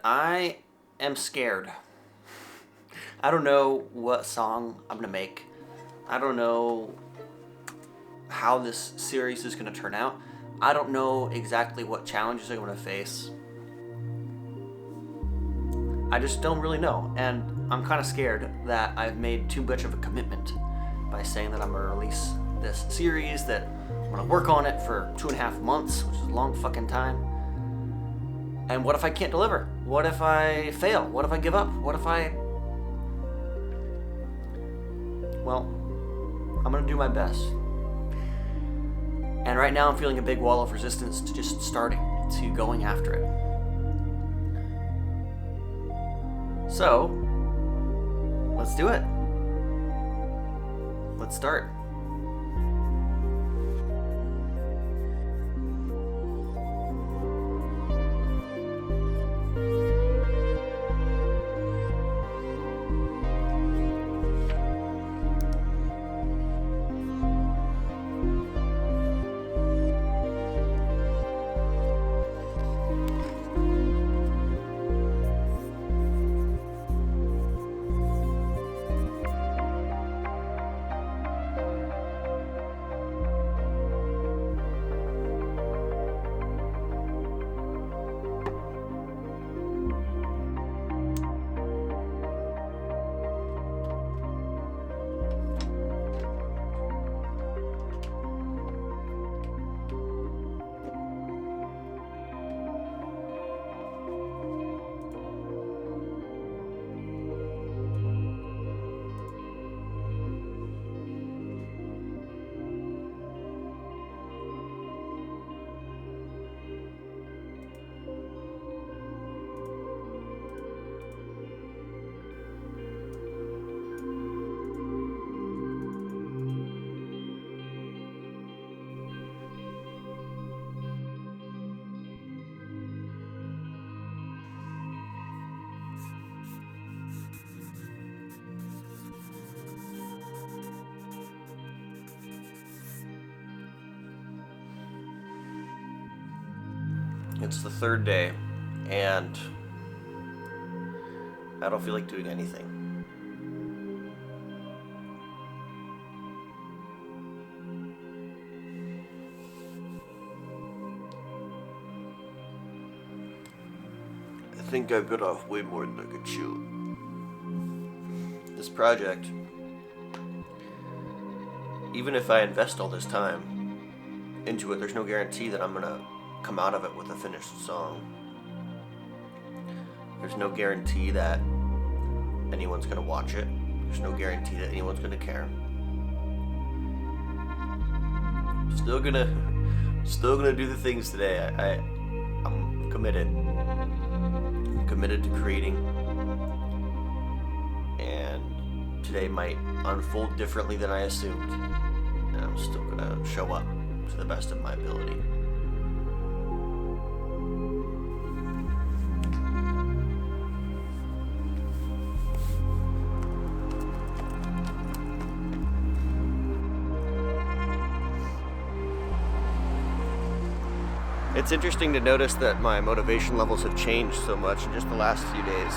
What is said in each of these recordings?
I am scared. I don't know what song I'm gonna make. I don't know how this series is gonna turn out. I don't know exactly what challenges I'm gonna face. I just don't really know, and I'm kind of scared that I've made too much of a commitment by saying that I'm gonna release this series, that I'm gonna work on it for 2.5 months, which is a long fucking time. And what if I can't deliver? What if I fail? What if I give up? What if I... Well, I'm gonna do my best. And right now I'm feeling a big wall of resistance to just starting, to going after it. So, let's do it. Let's start. It's the third day, and I don't feel like doing anything. I think I bit off way more than I could chew. This project, even if I invest all this time into it, there's no guarantee that I'm gonna come out of it with a finished song. There's no guarantee that anyone's gonna watch it. There's no guarantee that anyone's gonna care. Still gonna do the things today. I'm committed. I'm committed to creating, and today might unfold differently than I assumed. And I'm still gonna show up to the best of my ability. It's interesting to notice that my motivation levels have changed so much in just the last few days.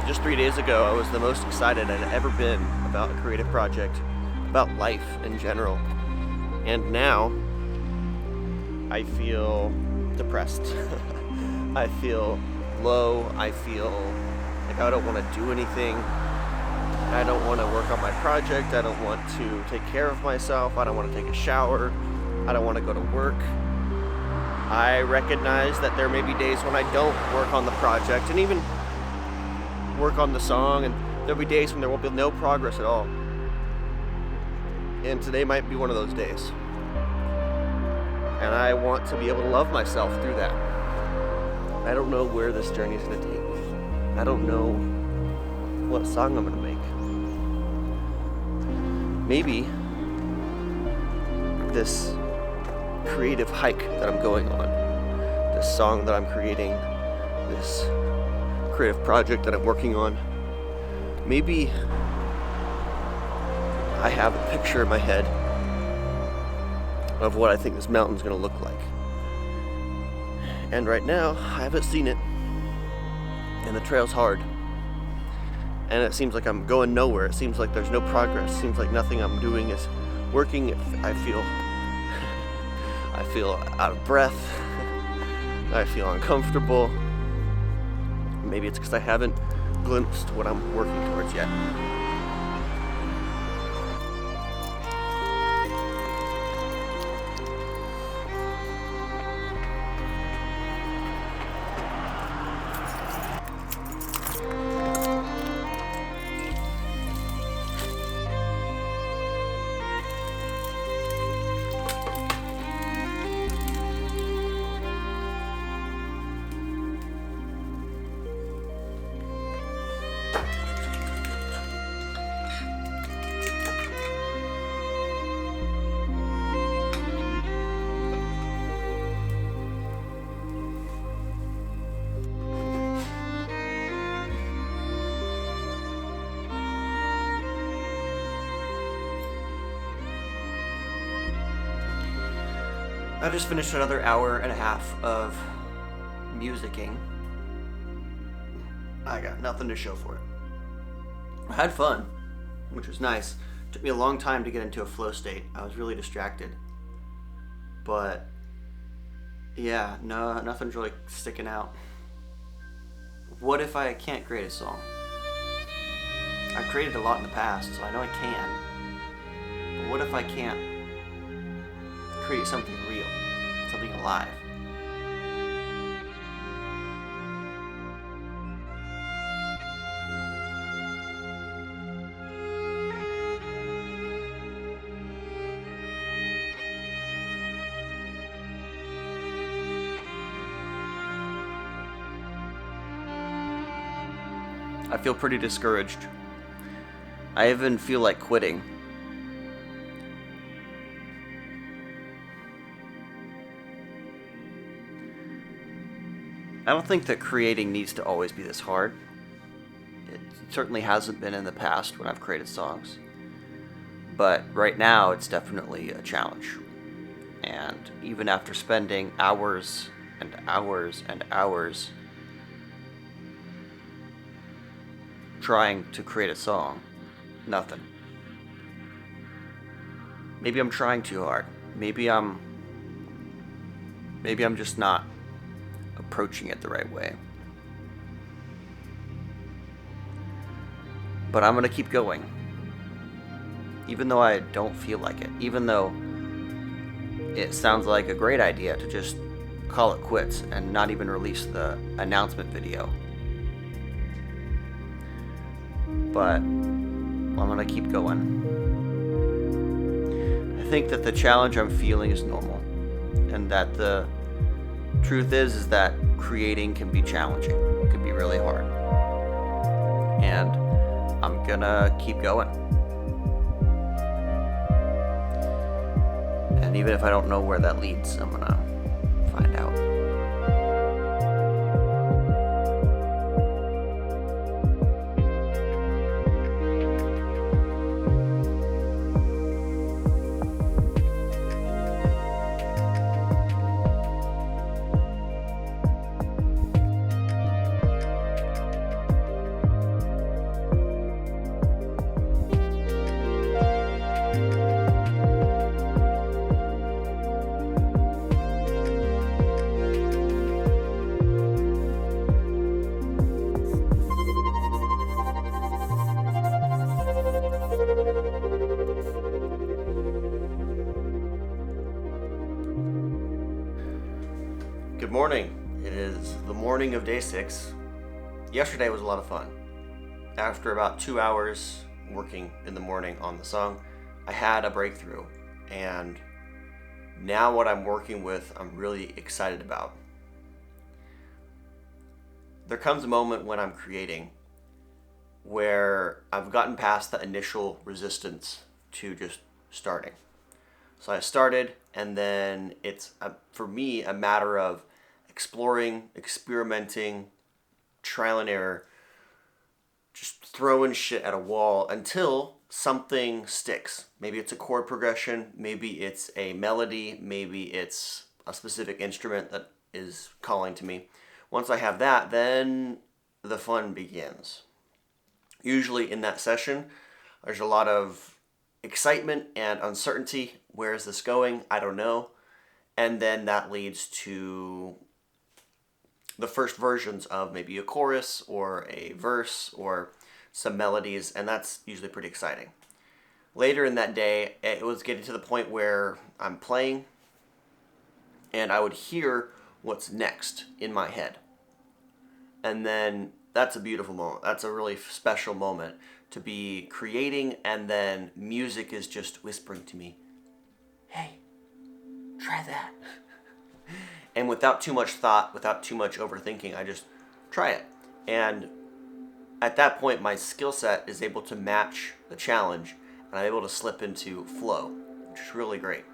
Just 3 days ago, I was the most excited I'd ever been about a creative project, about life in general. And now, I feel depressed. I feel low. I feel like I don't want to do anything. I don't want to work on my project. I don't want to take care of myself. I don't want to take a shower. I don't want to go to work. I recognize that there may be days when I don't work on the project and even work on the song, and there'll be days when there will be no progress at all. And today might be one of those days. And I want to be able to love myself through that. I don't know where this journey is going to take me. I don't know what song I'm going to make. Maybe this creative hike that I'm going on, this song that I'm creating, this creative project that I'm working on, maybe I have a picture in my head of what I think this mountain's going to look like. And right now, I haven't seen it. and the trail's hard. And it seems like I'm going nowhere. It seems like there's no progress. It seems like nothing I'm doing is working. I feel out of breath. I feel uncomfortable. Maybe it's because I haven't glimpsed what I'm working towards yet. I just finished another hour and a half of musicking. I got nothing to show for it. I had fun, which was nice. It took me a long time to get into a flow state. I was really distracted. But yeah, no, nothing's really sticking out. What if I can't create a song? I've created a lot in the past, so I know I can. But what if I can't create something real, something alive? I feel pretty discouraged. I even feel like quitting. I don't think that creating needs to always be this hard. It certainly hasn't been in the past when I've created songs. But right now, it's definitely a challenge. And even after spending hours and hours and hours trying to create a song, nothing. Maybe I'm trying too hard. Maybe I'm just not approaching it the right way. But I'm gonna keep going. Even though I don't feel like it. Even though it sounds like a great idea to just call it quits and not even release the announcement video. But I'm gonna keep going. I think that the challenge I'm feeling is normal, and that the truth is that creating can be challenging. It can be really hard. And I'm gonna keep going. And even if I don't know where that leads, I'm gonna find out. Good morning. It is the morning of day 6. Yesterday was a lot of fun. After about 2 hours working in the morning on the song, I had a breakthrough. And now what I'm working with, I'm really excited about. There comes a moment when I'm creating where I've gotten past the initial resistance to just starting. So I started, and then it's, for me, a matter of exploring, experimenting, trial and error, just throwing shit at a wall until something sticks. Maybe it's a chord progression, maybe it's a melody, maybe it's a specific instrument that is calling to me. Once I have that, then the fun begins. Usually in that session, there's a lot of excitement and uncertainty. Where is this going? I don't know. And then that leads to the first versions of maybe a chorus or a verse or some melodies, and that's usually pretty exciting. Later in that day, it was getting to the point where I'm playing and I would hear what's next in my head. And then that's a beautiful moment. That's a really special moment to be creating, and then music is just whispering to me, hey, try that. And without too much thought, without too much overthinking, I just try it. And at that point, my skill set is able to match the challenge, and I'm able to slip into flow, which is really great.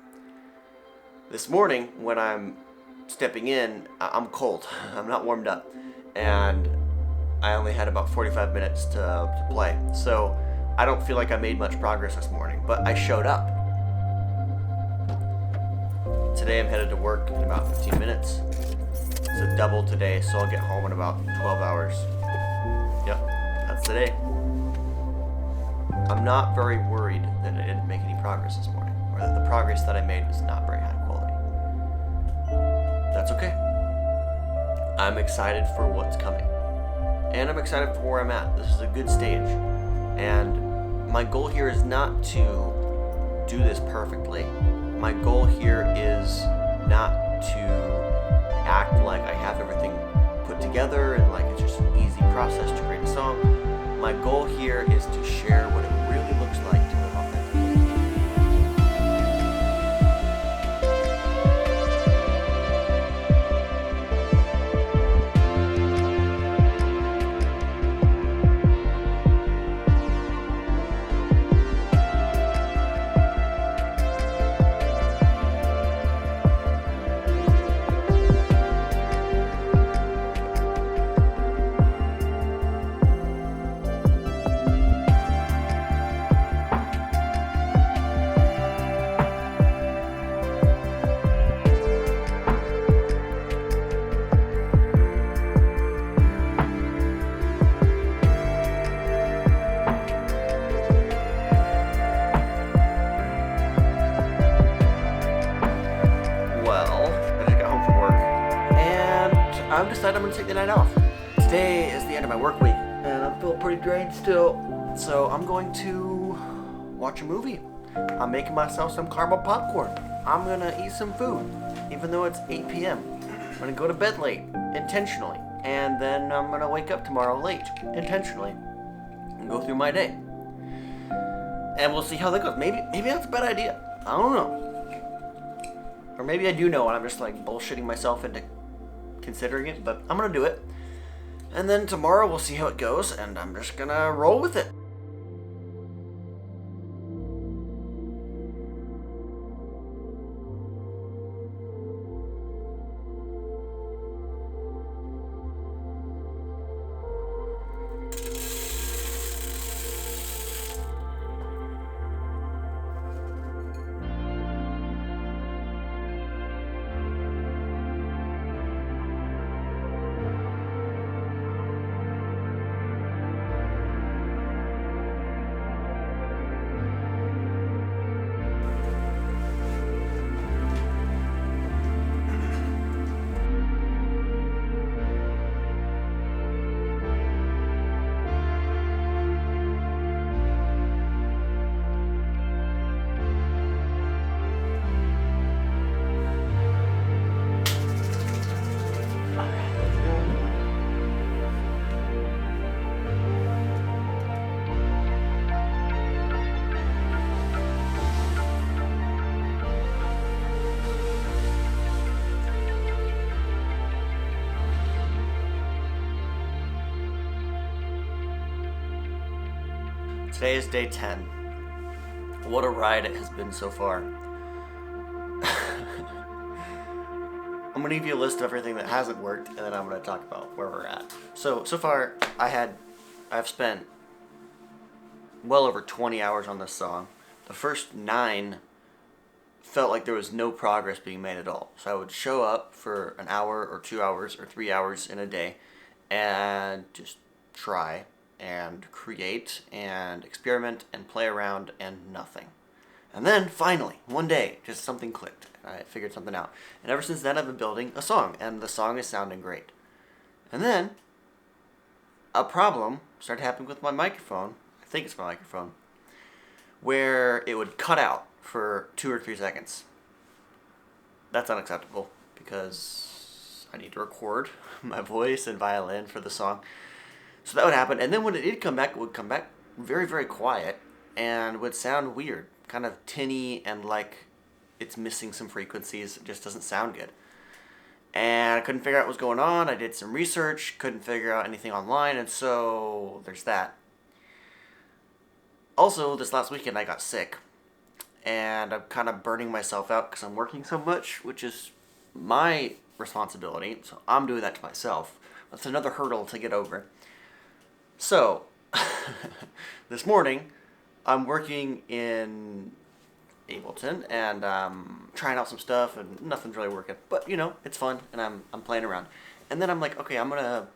This morning, when I'm stepping in, I'm cold. I'm not warmed up. And I only had about 45 minutes to play. So I don't feel like I made much progress this morning, but I showed up. Today I'm headed to work in about 15 minutes. It's a double today, so I'll get home in about 12 hours. Yep, that's today. I'm not very worried that I didn't make any progress this morning, or that the progress that I made was not very high quality. That's okay. I'm excited for what's coming. And I'm excited for where I'm at. This is a good stage. And my goal here is not to do this perfectly. My goal here is not to act like I have everything put together and like it's just an easy process to create a song. My goal here is to share what it really looks like to live authentically. I've decided I'm going to take the night off. Today is the end of my work week, and I'm feeling pretty drained still. So I'm going to watch a movie. I'm making myself some caramel popcorn. I'm going to eat some food, even though it's 8 p.m. I'm going to go to bed late, intentionally. And then I'm going to wake up tomorrow late, intentionally, and go through my day. And we'll see how that goes. Maybe that's a bad idea. I don't know. Or maybe I do know, and I'm just like bullshitting myself into considering it, but I'm gonna do it. And then tomorrow we'll see how it goes, and I'm just gonna roll with it. Today is day 10. What a ride it has been so far. I'm going to give you a list of everything that hasn't worked, and then I'm going to talk about where we're at. So far, I've spent well over 20 hours on this song. The first 9 felt like there was no progress being made at all. So I would show up for an hour or 2 hours or 3 hours in a day and just try and create and experiment and play around and nothing. And then finally, one day, just something clicked. I figured something out. And ever since then, I've been building a song, and the song is sounding great. And then a problem started happening with my microphone. I think it's my microphone, where it would cut out for 2 or 3 seconds. That's unacceptable because I need to record my voice and violin for the song. So that would happen, and then when it did come back, it would come back very, very quiet and would sound weird, kind of tinny and like it's missing some frequencies. It just doesn't sound good. And I couldn't figure out what was going on. I did some research, couldn't figure out anything online, and so there's that. Also, this last weekend I got sick, and I'm kind of burning myself out because I'm working so much, which is my responsibility, so I'm doing that to myself. That's another hurdle to get over. So, this morning, I'm working in Ableton and trying out some stuff, and nothing's really working. But, it's fun, and I'm playing around. And then I'm like, okay, I'm going to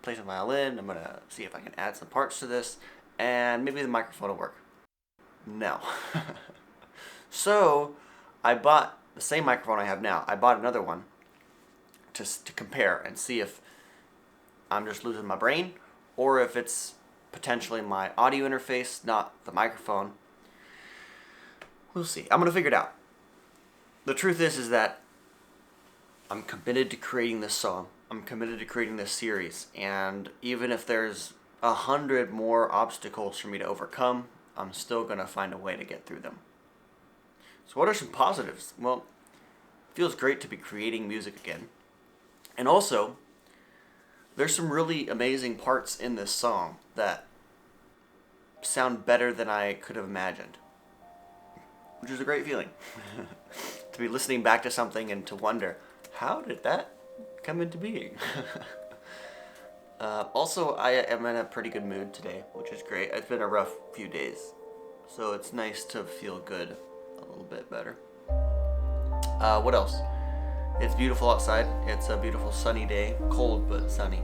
play some violin. I'm going to see if I can add some parts to this, and maybe the microphone will work. No. So, I bought the same microphone I have now. I bought another one to compare and see if I'm just losing my brain or if it's potentially my audio interface, not the microphone. We'll see. I'm going to figure it out. The truth is that I'm committed to creating this song. I'm committed to creating this series. And even if there's 100 more obstacles for me to overcome, I'm still going to find a way to get through them. So what are some positives? Well, it feels great to be creating music again. And also, there's some really amazing parts in this song that sound better than I could have imagined, which is a great feeling. To be listening back to something and to wonder, how did that come into being? Also, I am in a pretty good mood today, which is great. It's been a rough few days, so it's nice to feel good a little bit better. What else? It's beautiful outside. It's a beautiful sunny day, cold but sunny.